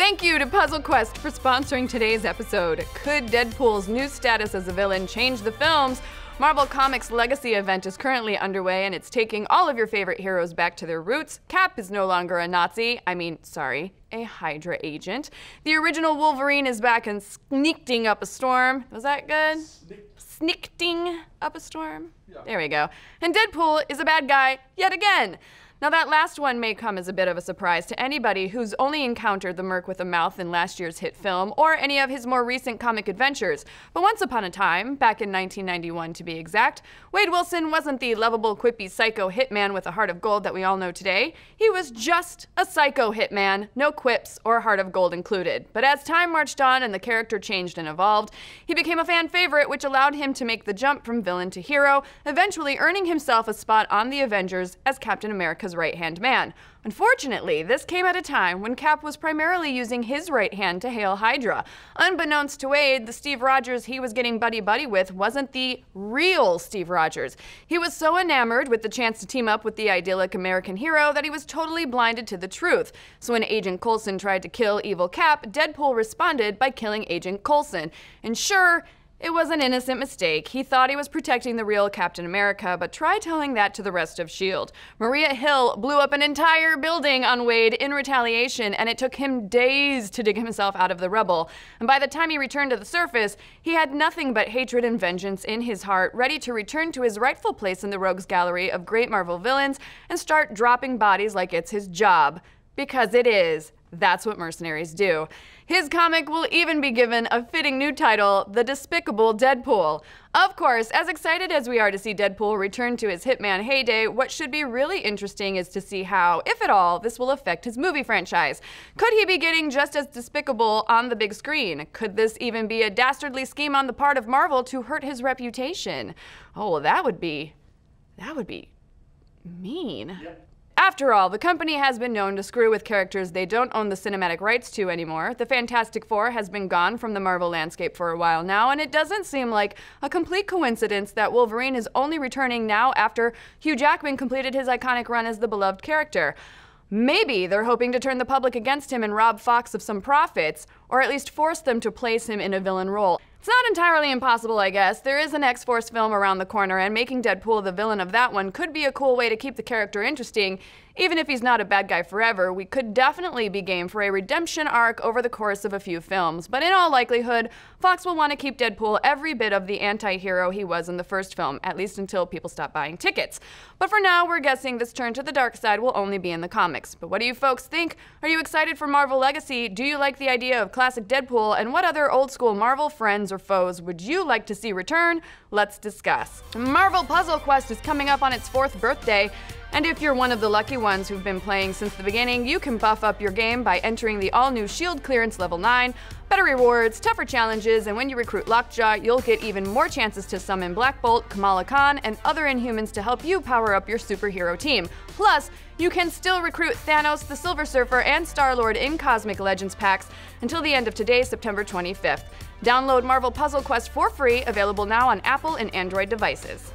Thank you to Puzzle Quest for sponsoring today's episode. Could Deadpool's new status as a villain change the films? Marvel Comics' Legacy event is currently underway, and it's taking all of your favorite heroes back to their roots. Cap is no longer a Nazi. A Hydra agent. The original Wolverine is back and sneakting up a storm. Was that good? Sneakting up a storm? Yeah. There we go. And Deadpool is a bad guy yet again. Now that last one may come as a bit of a surprise to anybody who's only encountered the Merc with a Mouth in last year's hit film or any of his more recent comic adventures. But once upon a time, back in 1991 to be exact, Wade Wilson wasn't the lovable, quippy, psycho hitman with a heart of gold that we all know today. He was just a psycho hitman, no quips or heart of gold included. But as time marched on and the character changed and evolved, he became a fan favorite, which allowed him to make the jump from villain to hero, eventually earning himself a spot on the Avengers as Captain America's right-hand man. Unfortunately, this came at a time when Cap was primarily using his right hand to hail Hydra. Unbeknownst to Wade, the Steve Rogers he was getting buddy-buddy with wasn't the real Steve Rogers. He was so enamored with the chance to team up with the idyllic American hero that he was totally blinded to the truth. So when Agent Coulson tried to kill evil Cap, Deadpool responded by killing Agent Coulson. And sure, it was an innocent mistake. He thought he was protecting the real Captain America, but try telling that to the rest of S.H.I.E.L.D. Maria Hill blew up an entire building on Wade in retaliation, and it took him days to dig himself out of the rubble. And by the time he returned to the surface, he had nothing but hatred and vengeance in his heart, ready to return to his rightful place in the rogues gallery of great Marvel villains and start dropping bodies like it's his job. Because it is. That's what mercenaries do. His comic will even be given a fitting new title, The Despicable Deadpool. Of course, as excited as we are to see Deadpool return to his Hitman heyday, what should be really interesting is to see how, if at all, this will affect his movie franchise. Could he be getting just as despicable on the big screen? Could this even be a dastardly scheme on the part of Marvel to hurt his reputation? Oh, that would be mean. Yep. After all, the company has been known to screw with characters they don't own the cinematic rights to anymore. The Fantastic Four has been gone from the Marvel landscape for a while now, and it doesn't seem like a complete coincidence that Wolverine is only returning now after Hugh Jackman completed his iconic run as the beloved character. Maybe they're hoping to turn the public against him and rob Fox of some profits, or at least force them to place him in a villain role. It's not entirely impossible, I guess. There is an X-Force film around the corner, and making Deadpool the villain of that one could be a cool way to keep the character interesting. Even if he's not a bad guy forever, we could definitely be game for a redemption arc over the course of a few films. But in all likelihood, Fox will want to keep Deadpool every bit of the anti-hero he was in the first film, at least until people stop buying tickets. But for now, we're guessing this turn to the dark side will only be in the comics. But what do you folks think? Are you excited for Marvel Legacy? Do you like the idea of classic Deadpool? And what other old-school Marvel friends or foes would you like to see return? Let's discuss. Marvel Puzzle Quest is coming up on its 4th birthday, and if you're one of the lucky ones who've been playing since the beginning, you can buff up your game by entering the all-new Shield Clearance Level 9, better rewards, tougher challenges, and when you recruit Lockjaw, you'll get even more chances to summon Black Bolt, Kamala Khan, and other Inhumans to help you power up your superhero team. Plus, you can still recruit Thanos, the Silver Surfer, and Star-Lord in Cosmic Legends packs until the end of today, September 25th. Download Marvel Puzzle Quest for free, available now on Apple and Android devices.